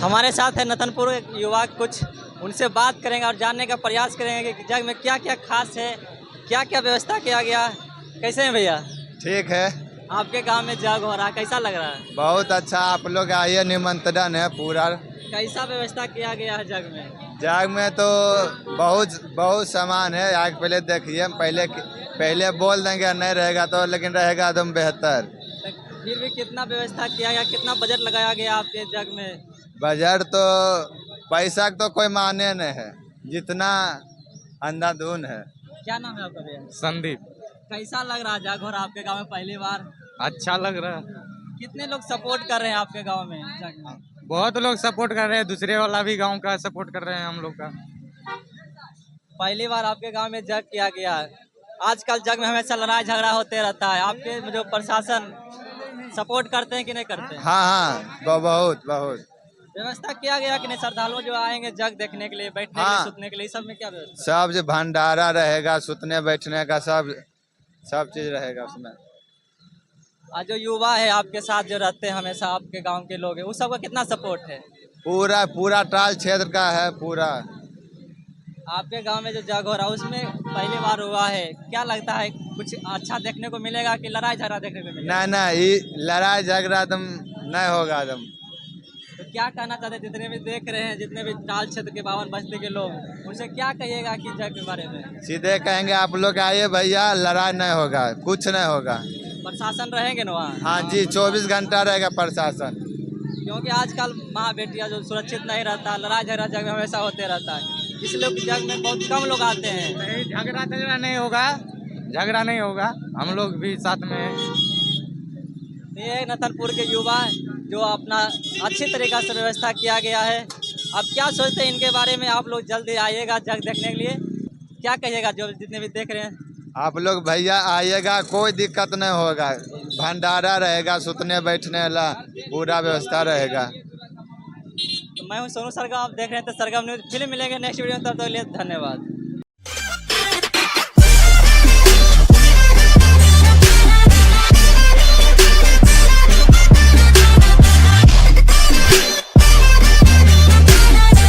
हमारे साथ है नतनपुर युवा, कुछ उनसे बात करेंगे और जानने का प्रयास करेंगे कि जग में क्या क्या खास है, क्या क्या व्यवस्था किया गया। कैसे हैं भैया? ठीक है, आपके गांव में जग हो रहा है, कैसा लग रहा है? बहुत अच्छा। आप लोग आइए, निमंत्रण है पूरा। कैसा व्यवस्था किया गया है जग में? जग में तो बहुत बहुत सामान है। आगे पहले देखिए, पहले बोल देंगे नहीं रहेगा तो, लेकिन रहेगा एकदम बेहतर। फिर भी कितना व्यवस्था किया गया, कितना बजट लगाया गया आपके जग में? बजट तो पैसा का तो कोई माने नहीं है, जितना अंधाधुन है। क्या नाम है आपका भैया? संदीप। कैसा लग रहा है जग हो रहा है आपके गाँव में पहली बार? अच्छा लग रहा है। कितने लोग सपोर्ट कर रहे हैं आपके गाँव में जग में? बहुत लोग सपोर्ट कर रहे हैं, दूसरे वाला भी गांव का सपोर्ट कर रहे हैं हम लोग का। पहली बार आपके गांव में जग किया गया है। आजकल जग में हमेशा लड़ाई झगड़ा होते रहता है, आपके जो प्रशासन सपोर्ट करते हैं कि नहीं करते हैं? हाँ हाँ, बहुत बहुत व्यवस्था किया गया कि नहीं? श्रद्धालु जो आएंगे जग देखने के लिए, बैठने के हाँ। लिए, सुतने के लिए, सब में क्या व्यवस्था? सब जो भंडारा रहेगा, सुतने बैठने का सब चीज रहेगा उसमें। आज जो युवा है आपके साथ जो रहते हैं हमेशा, आपके गांव के लोग हैं, उस सबका कितना सपोर्ट है? पूरा पूरा टाल क्षेत्र का है पूरा। आपके गांव में जो जग हो रहा है उसमें पहली बार हुआ है, क्या लगता है कुछ अच्छा देखने को मिलेगा कि लड़ाई झगड़ा देखने को मिलेगा? नहीं नहीं, ये लड़ाई झगड़ा एकदम नहीं होगा एकदम। तो क्या कहना चाहते हैं जितने भी देख रहे हैं, जितने भी ताल क्षेत्र के 52 बस्ती के लोग, उनसे क्या कहिएगा कि जग के बारे में? सीधे कहेंगे आप लोग आइए भैया, लड़ाई नहीं होगा, कुछ नहीं होगा। प्रशासन रहेंगे ना वहाँ? हाँ जी, 24 घंटा रहेगा प्रशासन। क्योंकि आजकल माँ बेटियाँ जो सुरक्षित नहीं रहता, लड़ाई झगड़ा जग में हमेशा होते रहता है, इसलिए जग में बहुत कम लोग आते हैं। नहीं, झगड़ा नहीं होगा, झगड़ा नहीं होगा, हम लोग भी साथ में हैं। ये नतनपुर के युवा जो अपना अच्छी तरीक़ा से व्यवस्था किया गया है। अब क्या सोचते हैं इनके बारे में? आप लोग जल्दी आइएगा जग देखने के लिए, क्या कहिएगा जो जितने भी देख रहे हैं? आप लोग भैया आइएगा, कोई दिक्कत नहीं होगा। भंडारा रहेगा, सुतने बैठने वाला पूरा व्यवस्था रहेगा। तो मैं हूँ सोनू सरगम, आप देख रहे हैं तो सरगम न्यूज़। फिर मिलेंगे नेक्स्ट वीडियो में, तब तक के लिए धन्यवाद।